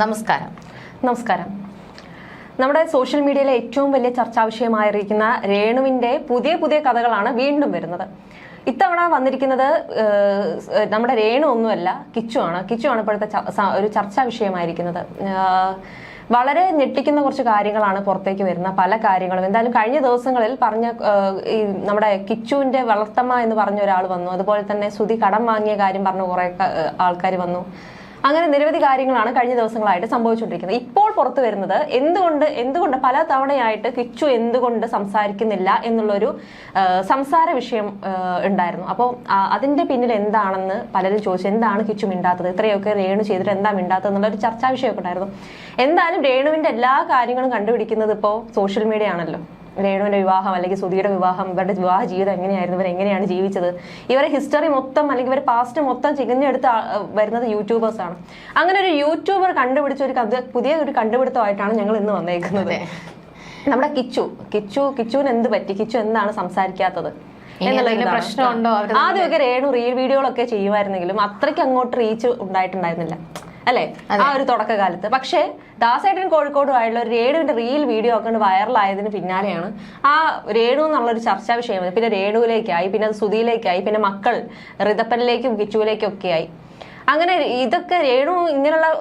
നമസ്കാരം. നമസ്കാരം. നമ്മുടെ സോഷ്യൽ മീഡിയയിലെ ഏറ്റവും വലിയ ചർച്ചാ വിഷയമായിരിക്കുന്ന രേണുവിന്റെ പുതിയ കഥകളാണ് വീണ്ടും വരുന്നത്. ഇത്തവണ വന്നിരിക്കുന്നത് നമ്മുടെ രേണു ഒന്നുമല്ല, കിച്ചുവാണ് ഇപ്പോഴത്തെ ഒരു ചർച്ചാ വിഷയമായിരിക്കുന്നത്. വളരെ ഞെട്ടിക്കുന്ന കുറച്ച് കാര്യങ്ങളാണ് പുറത്തേക്ക് വരുന്ന പല കാര്യങ്ങളും. എന്തായാലും കഴിഞ്ഞ ദിവസങ്ങളിൽ പറഞ്ഞ ഈ നമ്മുടെ കിച്ചുവിന്റെ വളർത്തമ്മ എന്ന് പറഞ്ഞ ഒരാൾ വന്നു. അതുപോലെ തന്നെ സുധി കടം വാങ്ങിയ കാര്യം പറഞ്ഞ കുറെ ആൾക്കാർ വന്നു. അങ്ങനെ നിരവധി കാര്യങ്ങളാണ് കഴിഞ്ഞ ദിവസങ്ങളായിട്ട് സംഭവിച്ചുകൊണ്ടിരിക്കുന്നത്. ഇപ്പോൾ പുറത്തു വരുന്നത് എന്തുകൊണ്ട് പല തവണയായിട്ട് കിച്ചു എന്തുകൊണ്ട് സംസാരിക്കുന്നില്ല എന്നുള്ളൊരു സംസാര വിഷയം ഉണ്ടായിരുന്നു. അപ്പോൾ അതിന്റെ പിന്നിൽ എന്താണെന്ന് പലരും ചോദിച്ചു. എന്താണ് കിച്ചു മിണ്ടാത്തത്, ഇത്രയൊക്കെ രേണു ചെയ്തിട്ട് എന്താ മിണ്ടാത്തത് എന്നുള്ളൊരു ചർച്ചാ വിഷയമൊക്കെ ഉണ്ടായിരുന്നു. എന്തായാലും രേണുവിന്റെ എല്ലാ കാര്യങ്ങളും കണ്ടുപിടിക്കുന്നത് ഇപ്പോൾ സോഷ്യൽ മീഡിയ ആണല്ലോ. രേണുവിന്റെ വിവാഹം അല്ലെങ്കിൽ സുധിയുടെ വിവാഹം, ഇവരുടെ വിവാഹ ജീവിതം എങ്ങനെയായിരുന്നു, ഇവർ എങ്ങനെയാണ് ജീവിച്ചത്, ഇവരെ ഹിസ്റ്ററി മൊത്തം അല്ലെങ്കിൽ ഇവരെ പാസ്റ്റ് മൊത്തം ചികഞ്ഞെടുത്ത് വരുന്നത് യൂട്യൂബേഴ്സ് ആണ്. അങ്ങനെ ഒരു യൂട്യൂബർ കണ്ടുപിടിച്ച പുതിയ ഒരു കണ്ടുപിടുത്തമായിട്ടാണ് ഞങ്ങൾ ഇന്ന് വന്നേക്കുന്നത്. നമ്മുടെ കിച്ചുവിന് എന്ത് പറ്റി, കിച്ചു എന്താണ് സംസാരിക്കാത്തത് എന്നുള്ള പ്രശ്നമുണ്ടോ? ആദ്യമൊക്കെ രേണു റീൽ വീഡിയോകളൊക്കെ ചെയ്യുമായിരുന്നെങ്കിലും അത്രയ്ക്ക് അങ്ങോട്ട് റീച്ച് ഉണ്ടായിട്ടുണ്ടായിരുന്നില്ല അല്ലെ ആ ഒരു തുടക്കകാലത്ത്. പക്ഷേ ദാസേട്ടൻ കോഴിക്കോടുമായുള്ള ഒരു രേണുവിന്റെ റീൽ വീഡിയോ ഒക്കെ വൈറലായതിന് പിന്നാലെയാണ് ആ രേണു എന്നുള്ളൊരു ചർച്ചാ വിഷയം. പിന്നെ രേണുവിലേക്കായി, പിന്നെ അത് സുധിയിലേക്കായി, പിന്നെ മക്കൾ ഋതപ്പനിലേക്കും കിച്ചുവിലേക്കും ഒക്കെ ആയി. അങ്ങനെ ഇതൊക്കെ രേണു ഇങ്ങനെയുള്ള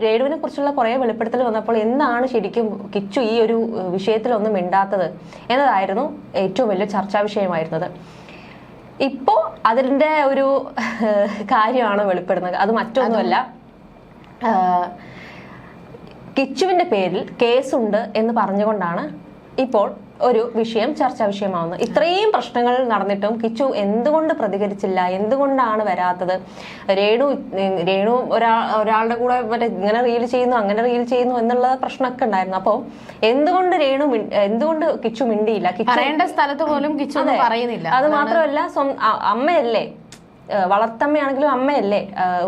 രേണുവിനെ കുറിച്ചുള്ള കുറെ വെളിപ്പെടുത്തൽ വന്നപ്പോൾ എന്താണ് ശരിക്കും കിച്ചു ഈ ഒരു വിഷയത്തിലൊന്നും മിണ്ടാത്തത് എന്നതായിരുന്നു ഏറ്റവും വലിയ ചർച്ചാ വിഷയമായിരുന്നത്. ഇപ്പോ അതിന്റെ ഒരു കാര്യമാണ് വെളിപ്പെടുന്നത്. അത് മറ്റൊന്നുമല്ല, കിച്ചുവിന്റെ പേരിൽ കേസുണ്ട് എന്ന് പറഞ്ഞുകൊണ്ടാണ് ഇപ്പോൾ ഒരു വിഷയം ചർച്ചാ വിഷയമാവുന്നത്. ഇത്രയും പ്രശ്നങ്ങൾ നടന്നിട്ടും കിച്ചു എന്തുകൊണ്ട് പ്രതികരിച്ചില്ല, എന്തുകൊണ്ടാണ് വരാത്തത്? രേണു ഒരാളുടെ കൂടെ മറ്റേ ഇങ്ങനെ റീൽ ചെയ്യുന്നു, അങ്ങനെ റീൽ ചെയ്യുന്നു എന്നുള്ള പ്രശ്നമൊക്കെ ഉണ്ടായിരുന്നു. അപ്പോൾ എന്തുകൊണ്ട് കിച്ചു മിണ്ടിയില്ല? പറയേണ്ട സ്ഥലത്ത് പോലും കിച്ചു പറയുന്നില്ല. അത് മാത്രമല്ല, അമ്മയല്ലേ, വളർത്തമ്മയാണെങ്കിലും അമ്മയല്ലേ,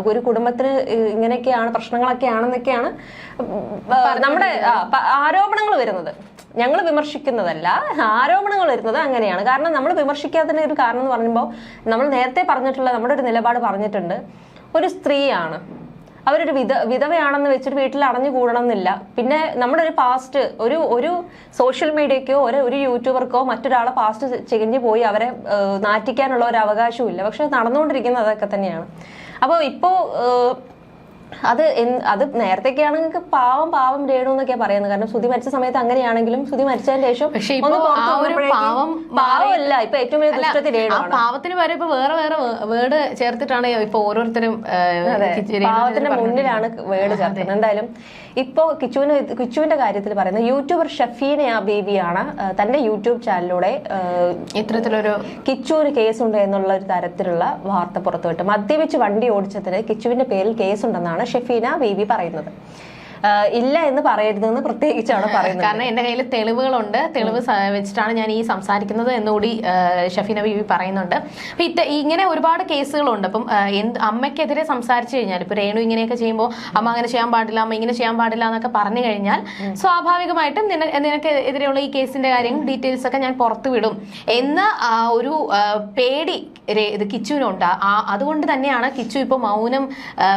ഒരു കുടുംബത്തിന് ഇങ്ങനെയൊക്കെയാണ് പ്രശ്നങ്ങളൊക്കെ ആണെന്നൊക്കെയാണ് നമ്മുടെ ആരോപണങ്ങൾ വരുന്നത്. ഞങ്ങൾ വിമർശിക്കുന്നതല്ല, ആരോപണങ്ങൾ വരുന്നത് അങ്ങനെയാണ്. കാരണം നമ്മൾ വിമർശിക്കാത്തതിന് ഒരു കാരണം എന്ന് പറയുമ്പോൾ നമ്മൾ നേരത്തെ പറഞ്ഞിട്ടുള്ള നമ്മുടെ ഒരു നിലപാട് പറഞ്ഞിട്ടുണ്ട്. ഒരു സ്ത്രീയാണ്, അവരൊരു വിധവയാണെന്ന് വെച്ചിട്ട് വീട്ടിൽ അടഞ്ഞു കൂടണം എന്നില്ല. പിന്നെ നമ്മുടെ ഒരു പാസ്റ്റ് ഒരു സോഷ്യൽ മീഡിയക്കോ ഒരു യൂട്യൂബർക്കോ മറ്റൊരാളെ പാസ്റ്റ് ചികഞ്ഞു പോയി അവരെ നാറ്റിക്കാനുള്ള ഒരു അവകാശവും ഇല്ല. പക്ഷെ നടന്നുകൊണ്ടിരിക്കുന്നത് അതൊക്കെ തന്നെയാണ്. അപ്പോൾ ഇപ്പോ അത് നേരത്തേക്കാണെങ്കിൽ പാവം രേണു എന്നൊക്കെയാ പറയുന്നത്. കാരണം സുധി മരിച്ച സമയത്ത് അങ്ങനെയാണെങ്കിലും സുധി മരിച്ചതിന് ശേഷം പാവമല്ല, ഇപ്പൊ ഏറ്റവും വലിയ ദുഷ്ടത്തിൽ രേണു. പാവത്തിന് വരെ ഇപ്പൊ വേറെ വേർഡ് ചേർത്തിട്ടാണ് ഇപ്പൊ ഓരോരുത്തരും പാവത്തിന്റെ മുന്നിലാണ് വേർഡ് ചേർത്തത്. എന്തായാലും ഇപ്പോ കിച്ചുവിന്റെ കാര്യത്തിൽ പറയുന്നത് യൂട്യൂബർ ഷഫീന ബേബിയാണ് തന്റെ യൂട്യൂബ് ചാനലിലൂടെ ഇത്തരത്തിലൊരു കിച്ചുവിന് കേസുണ്ട് എന്നുള്ള ഒരു തരത്തിലുള്ള വാർത്ത പുറത്തുവിട്ട് മദ്യപിച്ച് വണ്ടി ഓടിച്ചതിന് കിച്ചുവിന്റെ പേരിൽ കേസുണ്ടെന്നാണ് ഷഫീന ബേബി പറയുന്നത്. ഇല്ല എന്ന് പറയരുതെന്ന് പ്രത്യേകിച്ചാണ് പറയുന്നത്. കാരണം എന്റെ കയ്യിൽ തെളിവുകളുണ്ട്, തെളിവ് വെച്ചിട്ടാണ് ഞാൻ ഈ സംസാരിക്കുന്നത് എന്നുകൂടി ഷഫീന ബീവി പറയുന്നുണ്ട്. അപ്പൊ ഇങ്ങനെ ഒരുപാട് കേസുകളുണ്ട്. അപ്പം അമ്മയ്ക്കെതിരെ സംസാരിച്ചു കഴിഞ്ഞാൽ, ഇപ്പൊ രേണു ഇങ്ങനെയൊക്കെ ചെയ്യുമ്പോൾ അമ്മ അങ്ങനെ ചെയ്യാൻ പാടില്ല, അമ്മ ഇങ്ങനെ ചെയ്യാൻ പാടില്ല എന്നൊക്കെ പറഞ്ഞു കഴിഞ്ഞാൽ സ്വാഭാവികമായിട്ടും നിനക്ക് എതിരെയുള്ള ഈ കേസിന്റെ കാര്യങ്ങൾ ഡീറ്റെയിൽസ് ഒക്കെ ഞാൻ പുറത്തു വിടും എന്ന ഒരു പേടി കിച്ചുവിനുണ്ട്. അതുകൊണ്ട് തന്നെയാണ് കിച്ചു ഇപ്പൊ മൗനം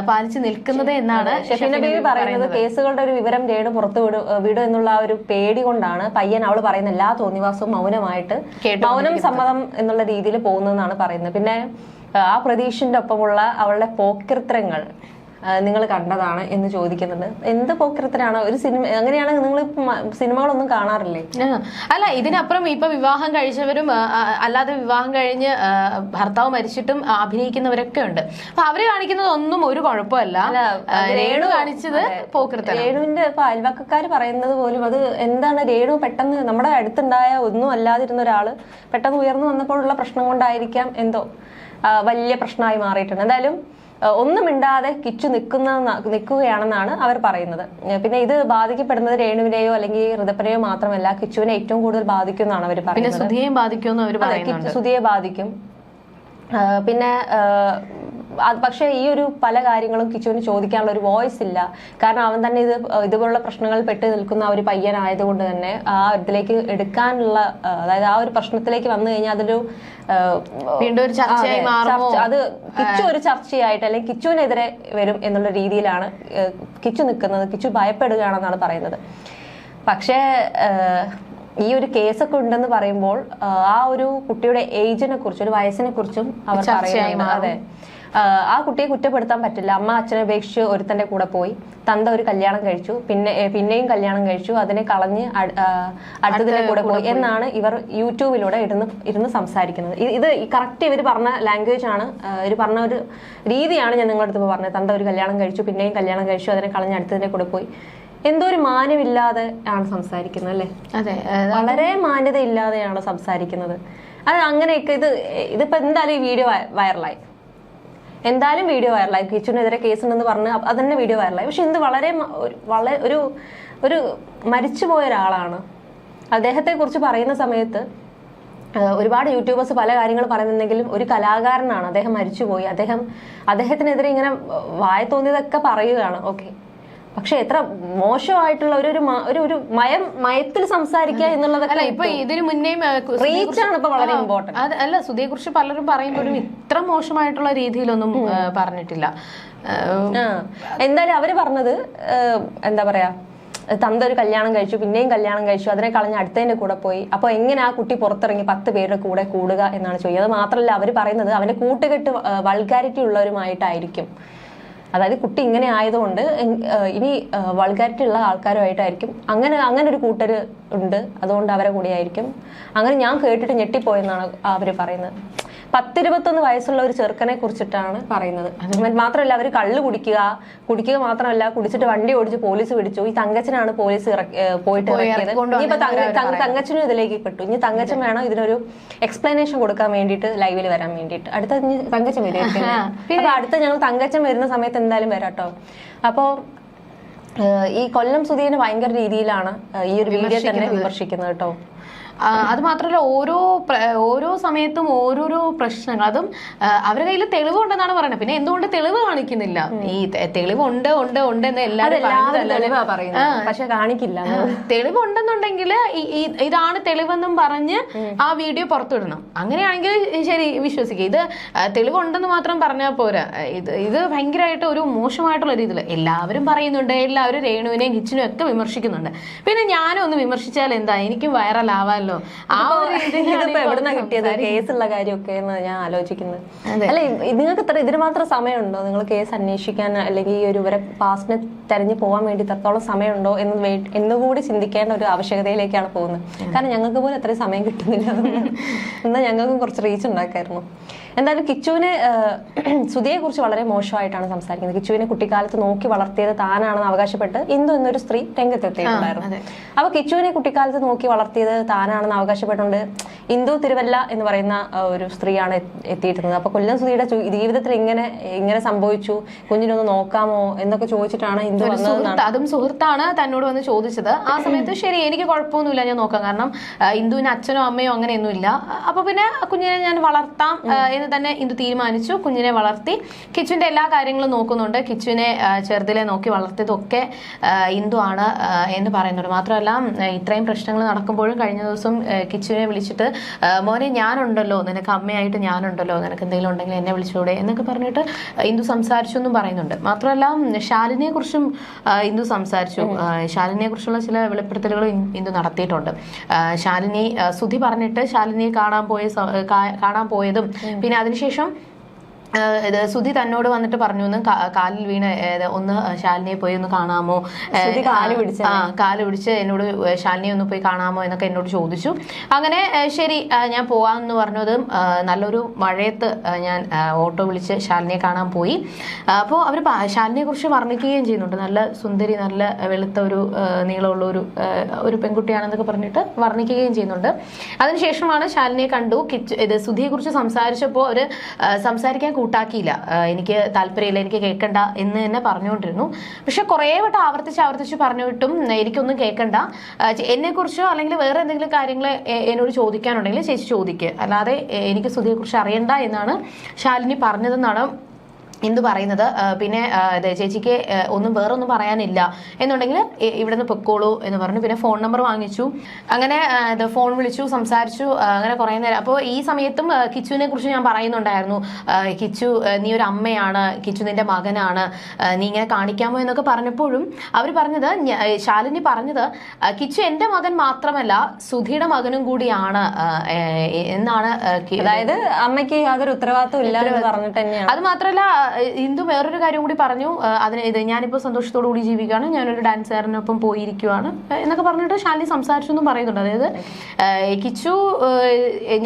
പാലിച്ചു നിൽക്കുന്നത് എന്നാണ് ഷഫീന ബീവി പറയുന്നത്. കേസുകളുടെ ഒരു വിവരം രേണു പുറത്തു വിടും എന്നുള്ള ഒരു പേടി കൊണ്ടാണ് പയ്യൻ അവള് പറയുന്ന എല്ലാ തോന്നിവാസവും മൗനം സമ്മതം എന്നുള്ള രീതിയിൽ പോകുന്നതെന്നാണ് പറയുന്നത്. പിന്നെ ആ പ്രതീഷിന്റെ ഒപ്പമുള്ള അവളുടെ പോക്കിർത്തരങ്ങൾ നിങ്ങൾ കണ്ടതാണ് എന്ന് ചോദിക്കുന്നുണ്ട്. എന്ത് പോക്കിരത്തിനാണ് ഒരു സിനിമ? അങ്ങനെയാണെങ്കിൽ നിങ്ങൾ സിനിമകളൊന്നും കാണാറില്ലേ? അല്ല, ഇതിനപ്പുറം ഇപ്പൊ വിവാഹം കഴിച്ചവരും അല്ലാതെ വിവാഹം കഴിഞ്ഞ് ഭർത്താവ് മരിച്ചിട്ടും അഭിനയിക്കുന്നവരൊക്കെ ഉണ്ട്. അപ്പൊ അവര് കാണിക്കുന്നത് ഒന്നും ഒരു കുഴപ്പമല്ല. രേണു കാണിച്ചത് പോക്കിരത്തം. രേണുവിന്റെ ഇപ്പൊ അയൽവക്കക്കാര് പറയുന്നത് പോലും അത് എന്താണ്, രേണു പെട്ടെന്ന് നമ്മുടെ അടുത്തുണ്ടായ ഒന്നും അല്ലാതിരുന്ന ഒരാള് പെട്ടെന്ന് ഉയർന്നു വന്നപ്പോഴുള്ള പ്രശ്നം കൊണ്ടായിരിക്കാം എന്തോ വലിയ പ്രശ്നമായി മാറിയിട്ടുണ്ട്. എന്തായാലും ഒന്നും മിണ്ടാതെ കിച്ചു നിൽക്കുകയാണെന്നാണ് അവർ പറയുന്നത്. പിന്നെ ഇത് ബാധിക്കപ്പെടുന്നത് രേണുവിനെയോ അല്ലെങ്കിൽ ഋതപ്പനെയോ മാത്രമല്ല, കിച്ചുവിനെ ഏറ്റവും കൂടുതൽ ബാധിക്കുമെന്നാണ് അവർ പറയുന്നത്. സുധിയെ ബാധിക്കും. സുധിയെ ബാധിക്കും. പിന്നെ പക്ഷെ ഈ ഒരു പല കാര്യങ്ങളും കിച്ചുവിന് ചോദിക്കാനുള്ള ഒരു വോയിസ് ഇല്ല. കാരണം അവൻ തന്നെ ഇതുപോലുള്ള പ്രശ്നങ്ങളിൽ പെട്ട് നിൽക്കുന്ന ഒരു പയ്യനായതുകൊണ്ട് തന്നെ ആ ഇതിലേക്ക് എടുക്കാനുള്ള, അതായത് ആ ഒരു പ്രശ്നത്തിലേക്ക് വന്നു കഴിഞ്ഞാൽ അതൊരു വീണ്ടും ഒരു ചർച്ചയായി മാറുമോ, അത് കിച്ചു ഒരു ചർച്ചയായിട്ട് അല്ലെങ്കിൽ കിച്ചുവിനെതിരെ വരും എന്നുള്ള രീതിയിലാണ് കിച്ചു നിൽക്കുന്നത്. കിച്ചു ഭയപ്പെടുകയാണെന്നാണ് പറയുന്നത്. പക്ഷേ ഈ ഒരു കേസൊക്കെ ഉണ്ടെന്ന് പറയുമ്പോൾ ആ ഒരു കുട്ടിയുടെ ഏജിനെ കുറിച്ചും ഒരു വയസ്സിനെ കുറിച്ചും അവർ പറയുന്നുണ്ട്. അതെ, ആ കുട്ടിയെ കുറ്റപ്പെടുത്താൻ പറ്റില്ല. അമ്മ അച്ഛനെ ഉപേക്ഷിച്ച് ഒരുത്തന്റെ കൂടെ പോയി, തന്ത ഒരു കല്യാണം കഴിച്ചു, പിന്നെയും കല്യാണം കഴിച്ചു, അതിനെ കളഞ്ഞ് അടുത്തതിന്റെ കൂടെ പോയി എന്നാണ് ഇവർ യൂട്യൂബിലൂടെ ഇരുന്ന് സംസാരിക്കുന്നത്. ഇത് കറക്റ്റ് ഇവർ പറഞ്ഞ ലാംഗ്വേജ് ആണ്, ഇവർ പറഞ്ഞ ഒരു രീതിയാണ് ഞാൻ നിങ്ങളുടെ അടുത്ത് പറഞ്ഞത്. തന്ത ഒരു കല്യാണം കഴിച്ചു, പിന്നെയും കല്യാണം കഴിച്ചു, അതിനെ കളഞ്ഞ് അടുത്തതിന്റെ കൂടെ പോയി. എന്തോ ഒരു മാന്യമില്ലാതെ ആണ് സംസാരിക്കുന്നത് അല്ലേ? അതെ, വളരെ മാന്യത ഇല്ലാതെയാണ് സംസാരിക്കുന്നത്. അത് അങ്ങനെയൊക്കെ ഇതിപ്പോ എന്തായാലും ഈ വീഡിയോ വൈറലായി, എന്തായാലും വീഡിയോ വൈറലായി. കിച്ചുവിനെതിരെ കേസുണ്ടെന്ന് പറഞ്ഞ് അതന്നെ വീഡിയോ വൈറലായി. പക്ഷെ ഇത് വളരെ ഒരു മരിച്ചുപോയ ഒരാളാണ്. അദ്ദേഹത്തെ കുറിച്ച് പറയുന്ന സമയത്ത് ഒരുപാട് യൂട്യൂബേഴ്സ് പല കാര്യങ്ങൾ പറയുന്നുണ്ടെങ്കിലും ഒരു കലാകാരനാണ്. അദ്ദേഹം മരിച്ചുപോയി. അദ്ദേഹത്തിനെതിരെ ഇങ്ങനെ വായ തോന്നിയതൊക്കെ പറയുകയാണ്. ഓക്കെ, പക്ഷെ എത്ര മോശമായിട്ടുള്ള ഒരു മയത്തിൽ സംസാരിക്കുക എന്നുള്ളതൊക്കെ ഇപ്പൊ ഇതിനു മുന്നേ റീച്ചാണ് ഇപ്പൊ വളരെ ഇമ്പോർട്ടന്റ്. അല്ല, സുധിയെ കുറിച്ച് പലരും പറയുമ്പോഴും ഇത്ര മോശമായിട്ടുള്ള രീതിയിലൊന്നും പറഞ്ഞിട്ടില്ല. എന്തായാലും അവര് പറഞ്ഞത് എന്താ പറയാ, തന്ത ഒരു കല്യാണം കഴിച്ചു, പിന്നെയും കല്യാണം കഴിച്ചു, അതിനെ കളഞ്ഞ് അടുത്തതിന്റെ കൂടെ പോയി. അപ്പൊ എങ്ങനെ ആ കുട്ടി പുറത്തിറങ്ങി 10 പേരുടെ കൂടെ കൂടുക എന്നാണ് ചോദിക്കുക. അത് മാത്രമല്ല അവർ പറയുന്നത് അവന്റെ കൂട്ടുകെട്ട് വൾഗാരിറ്റി ഉള്ളവരുമായിട്ടായിരിക്കും. അതായത് കുട്ടി ഇങ്ങനെ ആയതുകൊണ്ട് ഇനി വൾഗാരിറ്റി ഉള്ള ആൾക്കാരുമായിട്ടായിരിക്കും, അങ്ങനെ ഒരു കൂട്ടര് ഉണ്ട്, അതുകൊണ്ട് അവരെ കൂടെയായിരിക്കും. അങ്ങനെ ഞാൻ കേട്ടിട്ട് ഞെട്ടിപ്പോയെന്നാണ് അവര് പറയുന്നത്. 10-21 വയസ്സുള്ള ഒരു ചെറുക്കനെ കുറിച്ചിട്ടാണ് പറയുന്നത്. മാത്രമല്ല അവര് കള്ള് കുടിക്കുക മാത്രമല്ല, കുടിച്ചിട്ട് വണ്ടി ഓടിച്ച് പോലീസ് പിടിച്ചു. ഈ തങ്കച്ചനാണ് പോലീസ് പോയിട്ട് ഇറക്കിയത്. ഇനിയിപ്പോ തങ്കച്ചനും ഇതിലേക്ക് പെട്ടു. ഇനി തങ്കച്ചൻ വേണം ഇതിനൊരു എക്സ്പ്ലനേഷൻ കൊടുക്കാൻ വേണ്ടിയിട്ട് ലൈവിൽ വരാൻ വേണ്ടിയിട്ട്. അടുത്ത തങ്കച്ചൻ വരുമായിരിക്കും. അപ്പൊ അടുത്ത ഞങ്ങൾ തങ്കച്ചൻ വരുന്ന സമയത്ത് എന്തായാലും വരാട്ടോ. അപ്പോ ഈ കൊല്ലം സുധീനെ ഭയങ്കര രീതിയിലാണ് ഈ ഒരു വീഡിയോ തന്നെ വിമർശിക്കുന്നത് കേട്ടോ. അത് മാത്രമല്ല ഓരോ സമയത്തും ഓരോരോ പ്രശ്നങ്ങൾ, അതും അവരുടെ കയ്യിൽ തെളിവുണ്ടെന്നാണ് പറയുന്നത്. പിന്നെ എന്തുകൊണ്ട് തെളിവ് കാണിക്കുന്നില്ല? ഈ തെളിവുണ്ട് എന്ന് എല്ലാവരും പക്ഷെ കാണിക്കില്ല. തെളിവുണ്ടെന്നുണ്ടെങ്കിൽ ഇതാണ് തെളിവെന്നും പറഞ്ഞ് ആ വീഡിയോ പുറത്തുവിടണം. അങ്ങനെയാണെങ്കിൽ ശരി, വിശ്വസിക്കുക. ഇത് തെളിവുണ്ടെന്ന് മാത്രം പറഞ്ഞാൽ പോരാ. ഇത് ഭയങ്കരമായിട്ട് ഒരു മോശമായിട്ടുള്ള രീതിയിൽ എല്ലാവരും പറയുന്നുണ്ട്. എല്ലാവരും രേണുവിനെയും കിച്ചനും ഒക്കെ വിമർശിക്കുന്നുണ്ട്. പിന്നെ ഞാനും ഒന്ന് വിമർശിച്ചാൽ എന്താ, എനിക്കും വൈറലാവാൻ. എവിടുന്ന കിട്ടിയത് കേസുള്ള കാര്യമൊക്കെ എന്ന് ഞാൻ ആലോചിക്കുന്നത്. അല്ലെ, നിങ്ങൾക്ക് ഇതിന് മാത്രം സമയമുണ്ടോ? നിങ്ങൾ കേസ് അന്വേഷിക്കാൻ അല്ലെങ്കിൽ ഈ ഒരു ഇവരെ പാസ്റ്റിനെ തെരഞ്ഞു പോകാൻ വേണ്ടി ഇത്രത്തോളം സമയമുണ്ടോ എന്നുകൂടി ചിന്തിക്കേണ്ട ഒരു ആവശ്യകതയിലേക്കാണ് പോകുന്നത്. കാരണം ഞങ്ങൾക്ക് പോലും അത്രയും സമയം കിട്ടുന്നില്ല. എന്നാൽ ഞങ്ങൾക്കും കുറച്ച് റീച്ച് ഉണ്ടാക്കായിരുന്നു. എന്തായാലും കിച്ചുവിനെ സുധിയെ കുറിച്ച് വളരെ മോശമായിട്ടാണ് സംസാരിക്കുന്നത്. കിച്ചുവിനെ കുട്ടിക്കാലത്ത് നോക്കി വളർത്തിയത് താനാണെന്ന് അവകാശപ്പെട്ട് ഇന്ദു എന്നൊരു സ്ത്രീ രംഗത്തെത്തിയിട്ടുണ്ടായിരുന്നു. അപ്പൊ കിച്ചുവിനെ കുട്ടിക്കാലത്ത് നോക്കി വളർത്തിയത് താനാണെന്ന് അവകാശപ്പെട്ടുകൊണ്ട് ഇന്ദു തിരുവല്ല എന്ന് പറയുന്ന ഒരു സ്ത്രീയാണ് എത്തിയിരുന്നത്. അപ്പൊ കൊല്ലം സുധിയുടെ ജീവിതത്തിൽ ഇങ്ങനെ സംഭവിച്ചു, കുഞ്ഞിനൊന്ന് നോക്കാമോ എന്നൊക്കെ ചോദിച്ചിട്ടാണ് ഇന്ദു വന്നത്. അതും സുഹൃത്താണ് തന്നോട് വന്ന് ചോദിച്ചത്. ആ സമയത്ത് ശരി, എനിക്ക് കുഴപ്പമൊന്നുമില്ല, ഞാൻ നോക്കാം. കാരണം ഇന്ദുവിന് അച്ഛനോ അമ്മയോ അങ്ങനെയൊന്നുമില്ല. അപ്പൊ പിന്നെ കുഞ്ഞിനെ ഞാൻ വളർത്താം എന്ന് തന്നെ ഇന്ദു തീരുമാനിച്ചു. കുഞ്ഞിനെ വളർത്തി. കിച്ചുവിന്റെ എല്ലാ കാര്യങ്ങളും നോക്കുന്നുണ്ട്. കിച്ചുവിനെ ചെറുതിലെ നോക്കി വളർത്തിയതൊക്കെ ഇന്ദു ആണ് എന്ന് പറയുന്നുണ്ട്. മാത്രമല്ല ഇത്രയും പ്രശ്നങ്ങൾ നടക്കുമ്പോഴും കഴിഞ്ഞ ദിവസം കിച്ചുവിനെ വിളിച്ചിട്ട് മോനെ ഞാനുണ്ടല്ലോ, നിനക്ക് അമ്മയായിട്ട് ഞാനുണ്ടല്ലോ, നിനക്ക് എന്തെങ്കിലും ഉണ്ടെങ്കിൽ എന്നെ വിളിച്ചൂടെ എന്നൊക്കെ പറഞ്ഞിട്ട് ഇന്ദു സംസാരിച്ചു എന്നും പറയുന്നുണ്ട്. മാത്രമല്ല ശാലിനിയെ കുറിച്ചും ഇന്ദു സംസാരിച്ചു. ശാലിനിയെ കുറിച്ചുള്ള ചില വെളിപ്പെടുത്തലുകൾ ഇന്ദു നടത്തിയിട്ടുണ്ട്. ശാലിനി സുധി പറഞ്ഞിട്ട് ശാലിനിയെ കാണാൻ പോയതും പിന്നെ അതിനുശേഷം സുധി തന്നോട് വന്നിട്ട് പറഞ്ഞു ഒന്ന് കാലിൽ വീണ് ഒന്ന് ശാലിനിയെ പോയി ഒന്ന് കാണാമോ, കാല് പിടിച്ച് എന്നോട് ശാലിനിയെ ഒന്ന് പോയി കാണാമോ എന്നൊക്കെ എന്നോട് ചോദിച്ചു. അങ്ങനെ ശരി ഞാൻ പോവാമെന്ന് പറഞ്ഞതും നല്ലൊരു മഴയത്ത് ഞാൻ ഓട്ടോ വിളിച്ച് ശാലിനിയെ കാണാൻ പോയി. അപ്പോൾ അവർ ശാലിനിയെ കുറിച്ച് വർണ്ണിക്കുകയും ചെയ്യുന്നുണ്ട്. നല്ല സുന്ദരി, നല്ല വെളുത്ത ഒരു നീളമുള്ള ഒരു പെൺകുട്ടിയാണെന്നൊക്കെ പറഞ്ഞിട്ട് വർണ്ണിക്കുകയും ചെയ്യുന്നുണ്ട്. അതിനുശേഷമാണ് ശാലിനിയെ കണ്ടു. സുധിയെ കുറിച്ച് സംസാരിച്ചപ്പോൾ അവർ സംസാരിക്കാൻ കൂട്ടാക്കിയില്ല. എനിക്ക് താല്പര്യമില്ല, എനിക്ക് കേൾക്കണ്ട എന്ന് തന്നെ പറഞ്ഞുകൊണ്ടിരുന്നു. പക്ഷെ കുറേ വട്ടം ആവർത്തിച്ച് പറഞ്ഞിട്ടും എനിക്കൊന്നും കേൾക്കണ്ട, എന്നെക്കുറിച്ചോ അല്ലെങ്കിൽ വേറെ എന്തെങ്കിലും കാര്യങ്ങൾ എന്നോട് ചോദിക്കാനുണ്ടെങ്കിൽ ചേച്ചി ചോദിക്കുക, അല്ലാതെ എനിക്ക് സുധിയെ കുറിച്ച് അറിയണ്ട എന്നാണ് ശാലിനി പറഞ്ഞതെന്നാണ് എന്ത് പറയുന്നത് പിന്നെ ചേച്ചിക്ക് വേറൊന്നും പറയാനില്ല എന്നുണ്ടെങ്കിൽ ഇവിടുന്ന് പൊക്കോളൂ എന്ന് പറഞ്ഞു. പിന്നെ ഫോൺ നമ്പർ വാങ്ങിച്ചു. അങ്ങനെ ഫോൺ വിളിച്ചു, സംസാരിച്ചു. അങ്ങനെ കുറേ നേരം. അപ്പോൾ ഈ സമയത്തും കിച്ചുവിനെ കുറിച്ച് ഞാൻ പറയുന്നുണ്ടായിരുന്നു. കിച്ചു നീ ഒരു അമ്മയാണ്, കിച്ചു നിന്റെ മകനാണ്, നീ ഇങ്ങനെ കാണിക്കാമോ എന്നൊക്കെ പറഞ്ഞപ്പോഴും അവർ പറഞ്ഞത്, ശാലിനി പറഞ്ഞത്, കിച്ചു എന്റെ മകൻ മാത്രമല്ല സുധിയുടെ മകനും കൂടിയാണ് എന്നാണ്. അതായത് അമ്മയ്ക്ക് യാതൊരു ഉത്തരവാദിത്വം ഇല്ല എന്ന് പറഞ്ഞിട്ട് തന്നെയാണ്. അത് മാത്രമല്ല ഇന്ദു വേറൊരു കാര്യം കൂടി പറഞ്ഞു. ഞാനിപ്പോൾ സന്തോഷത്തോടു കൂടി ജീവിക്കുകയാണ്, ഞാനൊരു ഡാൻസുകാരനൊപ്പം പോയിരിക്കുവാണ് എന്നൊക്കെ പറഞ്ഞിട്ട് ശാലിനി സംസാരിച്ചു എന്നും പറയുന്നുണ്ട്. അതായത് കിച്ചു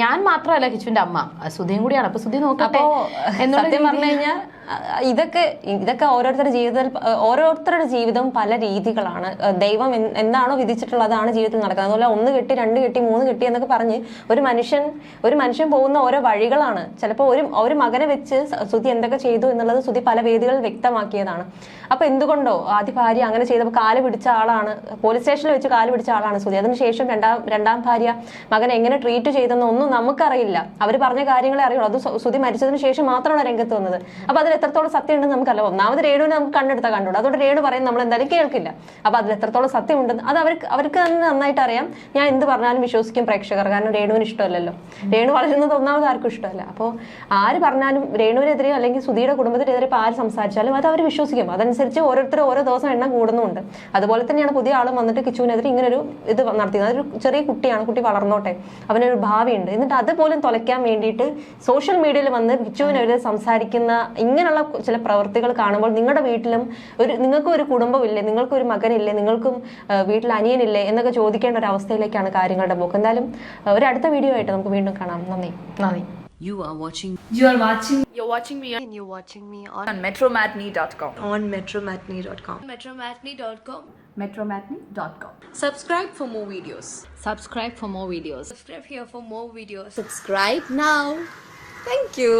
ഞാൻ മാത്രമല്ല കിച്ചുവിന്റെ അമ്മ, സുധിയും കൂടിയാണ്. അപ്പൊ സുധി നോക്കട്ടെ സത്യം പറഞ്ഞു കഴിഞ്ഞാൽ ഇതൊക്കെ ഓരോരുത്തരുടെ ജീവിതം പല രീതികളാണ്. ദൈവം എന്താണോ വിധിച്ചിട്ടുള്ളത് അതാണ് ജീവിതത്തിൽ നടക്കുന്നത്. അതുപോലെ 1 കെട്ടി 2 കെട്ടി 3 കെട്ടി എന്നൊക്കെ പറഞ്ഞ് ഒരു മനുഷ്യൻ പോകുന്ന ഓരോ വഴികളാണ്. ചിലപ്പോൾ ഒരു മകനെ വെച്ച് സുധി എന്തൊക്കെ ചെയ്തു എന്നുള്ളത് സുധി പല വേദികളിൽ വ്യക്തമാക്കിയതാണ്. അപ്പൊ എന്തുകൊണ്ടോ ആദ്യ ഭാര്യ അങ്ങനെ ചെയ്തപ്പോൾ കാല് പിടിച്ച ആളാണ്, പോലീസ് സ്റ്റേഷനിൽ വെച്ച് കാല് പിടിച്ച ആളാണ് സുധി. അതിനുശേഷം രണ്ടാം ഭാര്യ മകനെ എങ്ങനെ ട്രീറ്റ് ചെയ്തെന്ന് ഒന്നും നമുക്കറിയില്ല. അവർ പറഞ്ഞ കാര്യങ്ങളെ അറിയുള്ളൂ. അത് സുധി മരിച്ചതിന് ശേഷം മാത്രമാണ് രംഗത്ത് വന്നത്. അപ്പൊ അതിൽ എത്രത്തോളം സത്യം ഉണ്ടെന്ന് നമുക്കല്ല. ഒന്നാമത് രേണുവിനെ നമുക്ക് കണ്ടെടുത്താൽ കണ്ടുകൂടാ. അതുകൊണ്ട് രേണു പറയുന്നത് നമ്മൾ എന്തായാലും കേൾക്കില്ല. അപ്പൊ അതിൽ എത്രത്തോളം സത്യം ഉണ്ടെന്ന് അത് അവർക്ക് തന്നെ നന്നായിട്ട് അറിയാം. ഞാൻ എന്ത് പറഞ്ഞാലും വിശ്വസിക്കും പ്രേക്ഷകർ. കാരണം രേണുവിന് ഇഷ്ടമല്ലല്ലോ. രേണു വളരുന്നത് ഒന്നാമത് ആർക്കും ഇഷ്ടമല്ല. അപ്പോൾ ആര് പറഞ്ഞാലും രേണുവിനെതിരെയോ അല്ലെങ്കിൽ സുധിയുടെ കുടുംബത്തിനെതിരെ ഇപ്പോൾ ആര് സംസാരിച്ചാലും അത് അവർ വിശ്വസിക്കും. അതനുസരിച്ച് ഓരോരുത്തർ ഓരോ ദിവസം എണ്ണം കൂടുന്നുമുണ്ട്. അതുപോലെ തന്നെയാണ് പുതിയ ആളും വന്നിട്ട് കിച്ചുവിനെതിരെ ഇങ്ങനൊരു ഇത് നടത്തിയത്. അതൊരു ചെറിയ കുട്ടിയാണ്, കുട്ടി വളർന്നോട്ടെ, അവനൊരു ഭാവിയുണ്ട്. എന്നിട്ട് അതുപോലും തുലയ്ക്കാൻ വേണ്ടിയിട്ട് സോഷ്യൽ മീഡിയയിൽ വന്ന് കിച്ചുവിനെതിരെ സംസാരിക്കുന്ന ഇങ്ങനെയുള്ള ചില പ്രവൃത്തികൾ കാണുമ്പോൾ നിങ്ങളുടെ വീട്ടിലും നിങ്ങൾക്കും ഒരു കുടുംബമില്ലേ, നിങ്ങൾക്കും ഒരു മകനില്ലേ, നിങ്ങൾക്കും വീട്ടിൽ അനിയനില്ലേ എന്നൊക്കെ ചോദിക്കേണ്ട ഒരു അവസ്ഥയിലേക്കാണ് കാര്യങ്ങളുടെ പോക്ക്. എന്തായാലും ഒരു അടുത്ത വീഡിയോ ആയിട്ട് നമുക്ക് വീണ്ടും കാണാം. നന്ദി. You're watching me on metromatney.com. metromatney.com. Subscribe for more videos. Subscribe for more videos. Subscribe here for more videos. Subscribe now. Thank you.